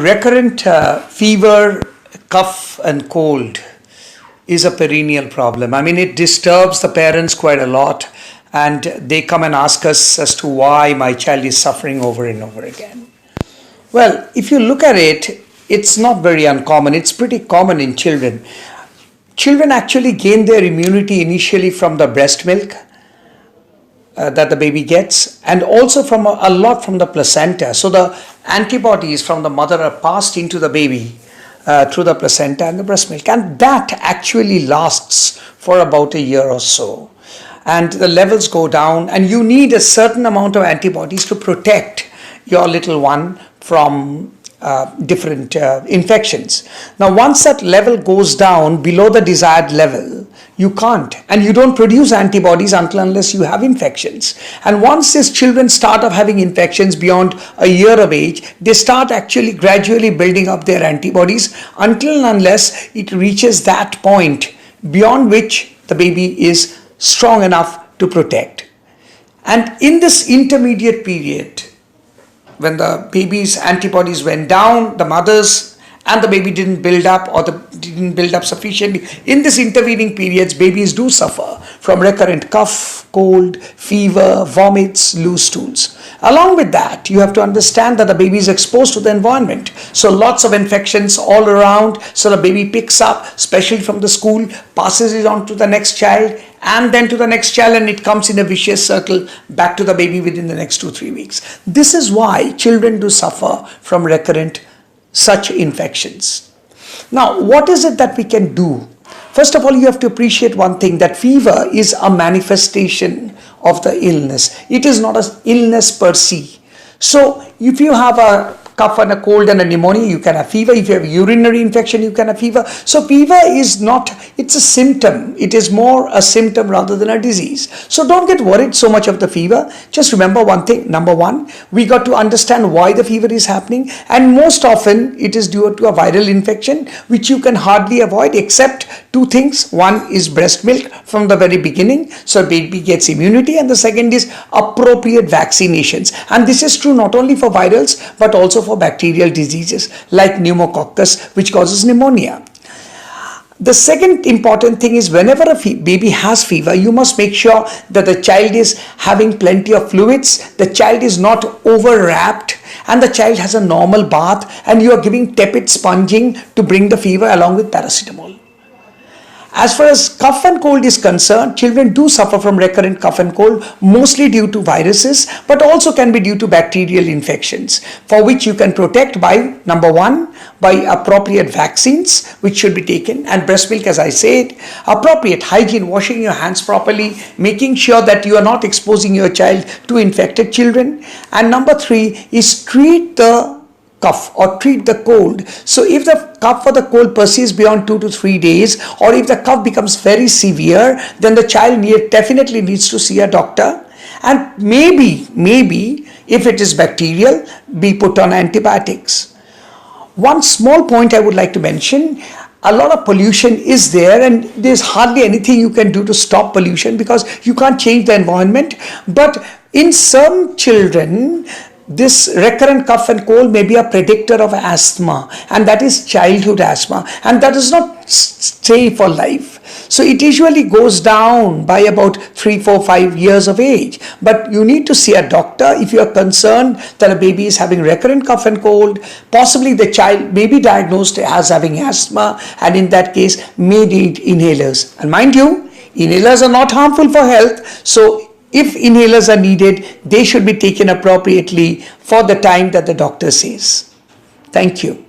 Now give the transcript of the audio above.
recurrent fever, cough and cold is a perennial problem. I mean, it disturbs the parents quite a lot, and they come and ask us as to why my child is suffering over and over again. Well, if you look at it, it's not very uncommon. It's pretty common in children. Children actually gain their immunity initially from the breast milk that the baby gets, and also from a lot from the placenta. So the antibodies from the mother are passed into the baby through the placenta and the breast milk, and that actually lasts for about a year or so, and the levels go down, and you need a certain amount of antibodies to protect your little one from different infections. Now, once that level goes down below the desired level, you can't, and you don't produce antibodies unless you have infections. And once these children start off having infections beyond a year of age, they start actually gradually building up their antibodies until and unless it reaches that point beyond which the baby is strong enough to protect. And in this intermediate period, when the baby's antibodies went down, the mother's and the baby didn't build up, or didn't build up sufficiently. In this intervening periods, babies do suffer from recurrent cough, cold, fever, vomits, loose stools. Along with that, you have to understand that the baby is exposed to the environment. So lots of infections all around. So the baby picks up, especially from the school, passes it on to the next child, and then to the next child, and it comes in a vicious circle back to the baby within the next 2-3 weeks. This is why children do suffer from recurrent such infections. Now, what is it that we can do? First of all, you have to appreciate one thing, that fever is a manifestation of the illness. It is not an illness per se. So, if you have a cough and a cold and a pneumonia, you can have fever. If you have urinary infection, you can have fever. So fever is not, it's a symptom. It is more a symptom rather than a disease. So don't get worried so much of the fever. Just remember one thing. Number one, we got to understand why the fever is happening. And most often it is due to a viral infection, which you can hardly avoid except two things. One is breast milk from the very beginning, so baby gets immunity. And the second is appropriate vaccinations. And this is true not only for virals, but also for bacterial diseases like pneumococcus, which causes pneumonia. The second important thing is, whenever a baby has fever, you must make sure that the child is having plenty of fluids, the child is not overwrapped, and the child has a normal bath, and you are giving tepid sponging to bring the fever along with paracetamol. As far as cough and cold is concerned, children do suffer from recurrent cough and cold, mostly due to viruses, but also can be due to bacterial infections, for which you can protect by, number one, by appropriate vaccines, which should be taken, and breast milk, as I said, appropriate hygiene, washing your hands properly, making sure that you are not exposing your child to infected children. And number three is treat the cough or treat the cold. So if the cough or the cold persists beyond 2 to 3 days, or if the cough becomes very severe, then the child definitely needs to see a doctor, and maybe if it is bacterial, be put on antibiotics. One small point I would like to mention: a lot of pollution is there, and there's hardly anything you can do to stop pollution because you can't change the environment. But in some children, this recurrent cough and cold may be a predictor of asthma, and that is childhood asthma, and that does not stay for life. So it usually goes down by about 3, 4, 5 years of age. But you need to see a doctor if you are concerned that a baby is having recurrent cough and cold. Possibly the child may be diagnosed as having asthma, and in that case may need inhalers. And mind you, inhalers are not harmful for health. So if inhalers are needed, they should be taken appropriately for the time that the doctor says. Thank you.